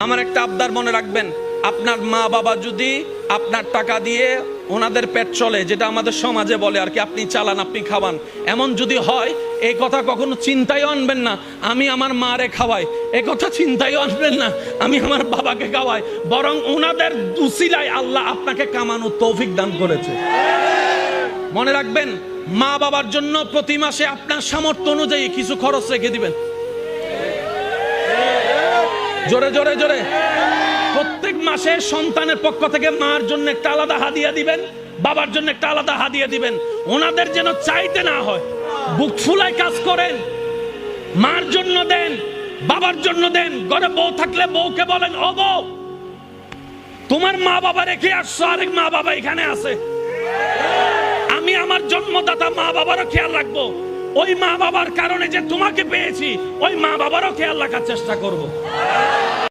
আমার একটা আবদার মনে রাখবেন, আপনার মা বাবা যদি আপনার টাকা দিয়ে ওনাদের পেট চলে, যেটা আমাদের সমাজে বলে আর কি, আপনি চালান আপনি খাওয়ান, এমন যদি হয় এই কথা কখনো চিন্তায় আনবেন না আমি আমার মারে খাওয়াই, এই কথা চিন্তায় আনবেন না আমি আমার বাবাকে খাওয়াই, বরং ওনাদের উসিলায় আল্লাহ আপনাকে কামানোর তৌফিক দান করেছে। মনে রাখবেন, মা বাবার জন্য প্রতি মাসে আপনার সামর্থ্য অনুযায়ী কিছু খরচ রেখে দিবেন। জোরে জোরে জোরে। প্রত্যেক মাসে সন্তানের পক্ষ থেকে মার জন্য একটা আলাদা হাদিয়া দিবেন, বাবার জন্য একটা আলাদা হাদিয়া দিবেন। ওনাদের যেন চাইতে না হয়, বুক ফুলায় কাজ করেন। মার জন্য দেন, বাবার জন্য দেন। ঘরে বউ থাকলে বউকে বলেন, ও বউ, তোমার মা বাবা রেখে আসছো, আরেক মা বাবা এখানে আছে, আমি আমার জন্মদাতা মা বাবারও খেয়াল রাখবো। ওই মা বাবার কারণে যে তোমাকে পেয়েছি, ওই মা বাবারও খেয়াল রাখার চেষ্টা করব।